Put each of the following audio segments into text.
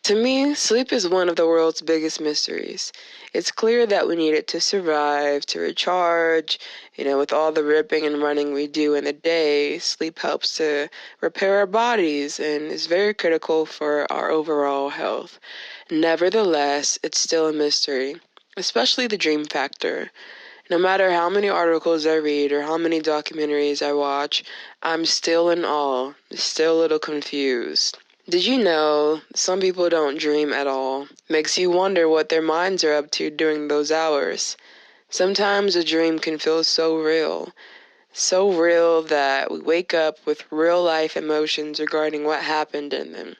To me, sleep is one of the world's biggest mysteries. It's clear that we need it to survive, to recharge. With all the ripping and running we do in the day, sleep helps to repair our bodies and is very critical for our overall health. Nevertheless, it's still a mystery, especially the dream factor. No matter how many articles I read or how many documentaries I watch, I'm still in awe, still a little confused. Did you know some people don't dream at all? Makes you wonder what their minds are up to during those hours. Sometimes a dream can feel so real that we wake up with real life emotions regarding what happened in them.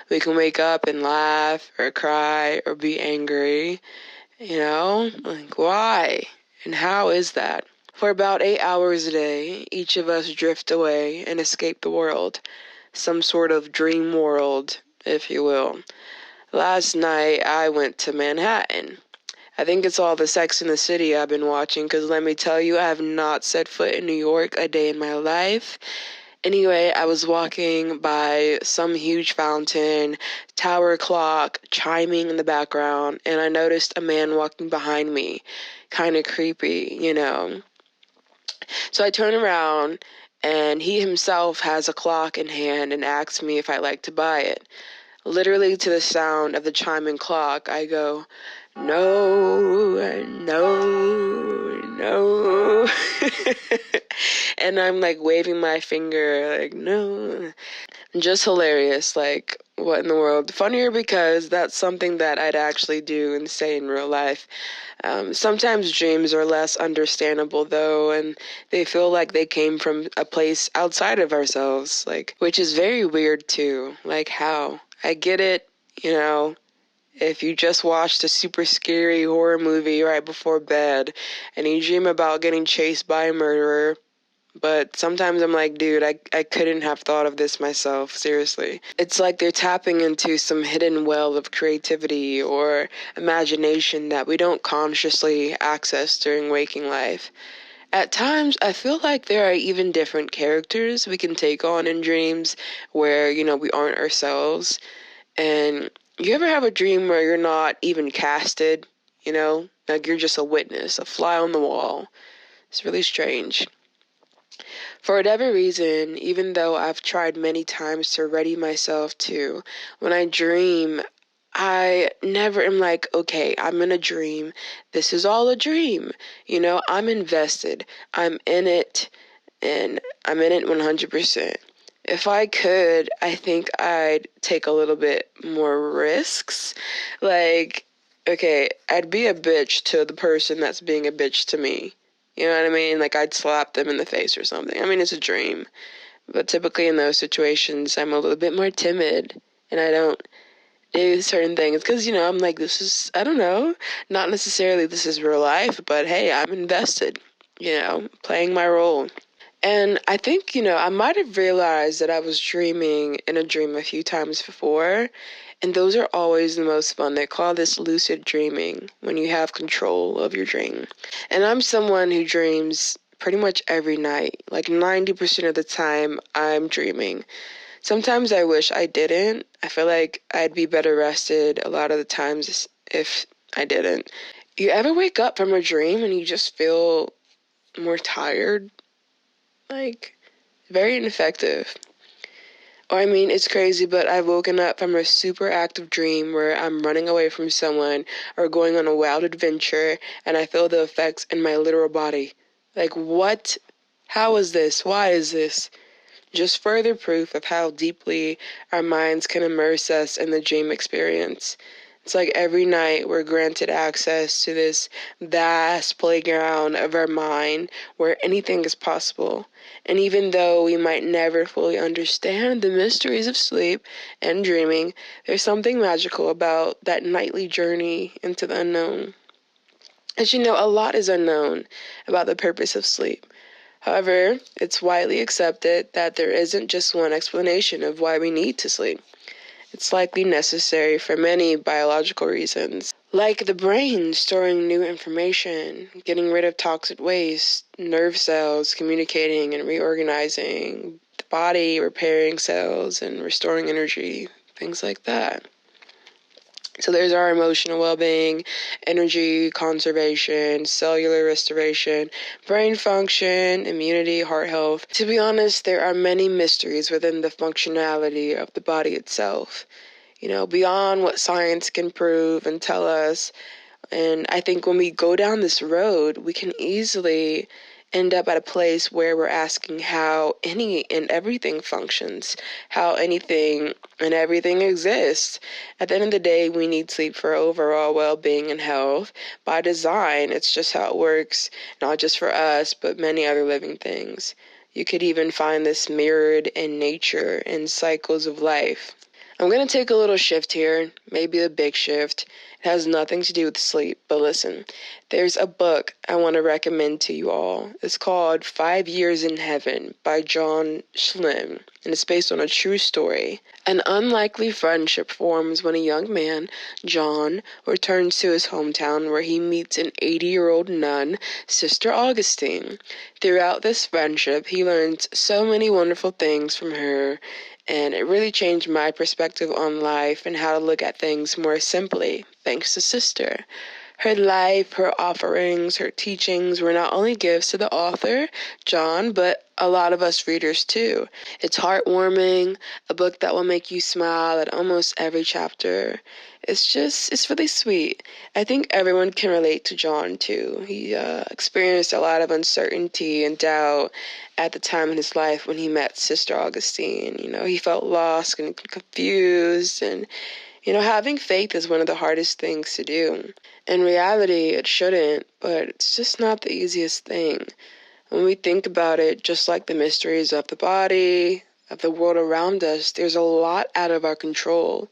We can wake up and laugh or cry or be angry. Like why? And how is that? For about 8 hours a day, each of us drift away and escape the world. Some sort of dream world, if you will. Last night, I went to Manhattan. I think it's all the Sex in the City I've been watching, because let me tell you, I have not set foot in New York a day in my life. Anyway, I was walking by some huge fountain, tower clock chiming in the background, and I noticed a man walking behind me. Kind of creepy. So I turn around, and he himself has a clock in hand and asks me if I'd like to buy it. Literally to the sound of the chiming clock, I go, no, no, no. And I'm like waving my finger, like, no. Just hilarious, like, what in the world? Funnier because that's something that I'd actually do and say in real life. Sometimes dreams are less understandable, though, and they feel like they came from a place outside of ourselves, like, which is very weird, too. Like, how? I get it, if you just watched a super scary horror movie right before bed, and you dream about getting chased by a murderer, but sometimes I'm like, dude, I couldn't have thought of this myself, seriously. It's like they're tapping into some hidden well of creativity or imagination that we don't consciously access during waking life. At times, I feel like there are even different characters we can take on in dreams where, we aren't ourselves. And you ever have a dream where you're not even casted, Like you're just a witness, a fly on the wall. It's really strange. For whatever reason, even though I've tried many times to ready myself to, when I dream, I never am like, okay, I'm in a dream. This is all a dream. I'm invested. I'm in it, and I'm in it 100%. If I could, I think I'd take a little bit more risks. Like, okay, I'd be a bitch to the person that's being a bitch to me. You know what I mean? Like, I'd slap them in the face or something. I mean, it's a dream. But typically in those situations, I'm a little bit more timid. And I don't do certain things. Because, I'm like, I don't know. Not necessarily this is real life. But, hey, I'm invested. Playing my role. And I think, I might have realized that I was dreaming in a dream a few times before. And those are always the most fun. They call this lucid dreaming, when you have control of your dream. And I'm someone who dreams pretty much every night. Like 90% of the time, I'm dreaming. Sometimes I wish I didn't. I feel like I'd be better rested a lot of the times if I didn't. You ever wake up from a dream and you just feel more tired? Like, very ineffective. Or, I mean, it's crazy, but I've woken up from a super active dream where I'm running away from someone or going on a wild adventure, and I feel the effects in my literal body. Like, what? How is this? Why is this? Just further proof of how deeply our minds can immerse us in the dream experience. It's like every night we're granted access to this vast playground of our mind where anything is possible. And even though we might never fully understand the mysteries of sleep and dreaming, there's something magical about that nightly journey into the unknown. As you know, a lot is unknown about the purpose of sleep. However, it's widely accepted that there isn't just one explanation of why we need to sleep. It's likely necessary for many biological reasons, like the brain storing new information, getting rid of toxic waste, nerve cells communicating and reorganizing, the body repairing cells and restoring energy, things like that. So there's our emotional well-being, energy conservation, cellular restoration, brain function, immunity, heart health. To be honest, there are many mysteries within the functionality of the body itself, beyond what science can prove and tell us. And I think when we go down this road, we can easily end up at a place where we're asking how any and everything functions, how anything and everything exists. At the end of the day, we need sleep for overall well-being and health. By design, it's just how it works, not just for us, but many other living things. You could even find this mirrored in nature and cycles of life. I'm going to take a little shift here, maybe a big shift. It has nothing to do with sleep, but listen, there's a book I want to recommend to you all. It's called 5 Years in Heaven by John Schlim, and it's based on a true story. An unlikely friendship forms when a young man, John, returns to his hometown where he meets an 80-year-old nun, Sister Augustine. Throughout this friendship, he learns so many wonderful things from her, and it really changed my perspective on life and how to look at things more simply, thanks to Sister. Her life, her offerings, her teachings were not only gifts to the author, John, but a lot of us readers too. It's heartwarming, a book that will make you smile at almost every chapter. It's really sweet. I think everyone can relate to John too. He experienced a lot of uncertainty and doubt at the time in his life when he met Sister Augustine. He felt lost and confused, and having faith is one of the hardest things to do. In reality, it shouldn't, but it's just not the easiest thing. When we think about it, just like the mysteries of the body, of the world around us, there's a lot out of our control,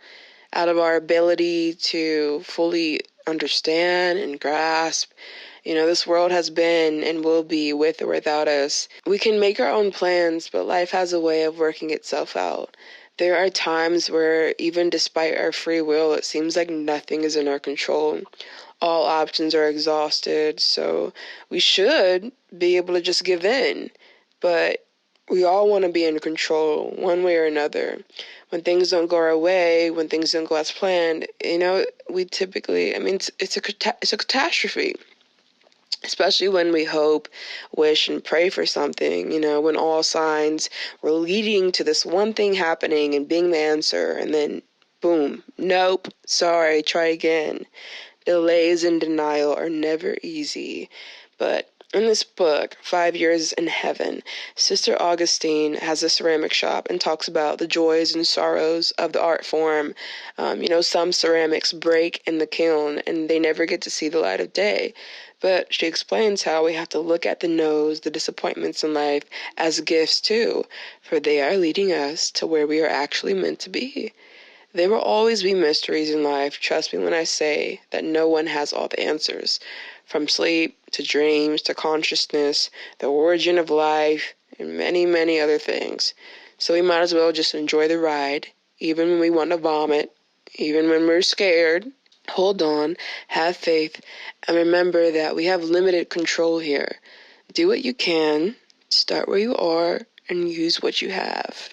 out of our ability to fully understand and grasp. This world has been and will be with or without us. We can make our own plans, but life has a way of working itself out. There are times where, even despite our free will, it seems like nothing is in our control. All options are exhausted, so we should be able to just give in. But we all want to be in control one way or another. When things don't go our way, when things don't go as planned, we typically, it's a catastrophe. Especially when we hope, wish, and pray for something, when all signs were leading to this one thing happening and being the answer, and then boom, nope, sorry, try again. Delays and denial are never easy. But in this book, 5 Years in Heaven, Sister Augustine has a ceramic shop and talks about the joys and sorrows of the art form. Some ceramics break in the kiln and they never get to see the light of day. But she explains how we have to look at the no's, the disappointments in life, as gifts too, for they are leading us to where we are actually meant to be. There will always be mysteries in life, trust me when I say that no one has all the answers. From sleep, to dreams, to consciousness, the origin of life, and many, many other things. So we might as well just enjoy the ride, even when we want to vomit, even when we're scared. Hold on, have faith, and remember that we have limited control here. Do what you can, start where you are, and use what you have.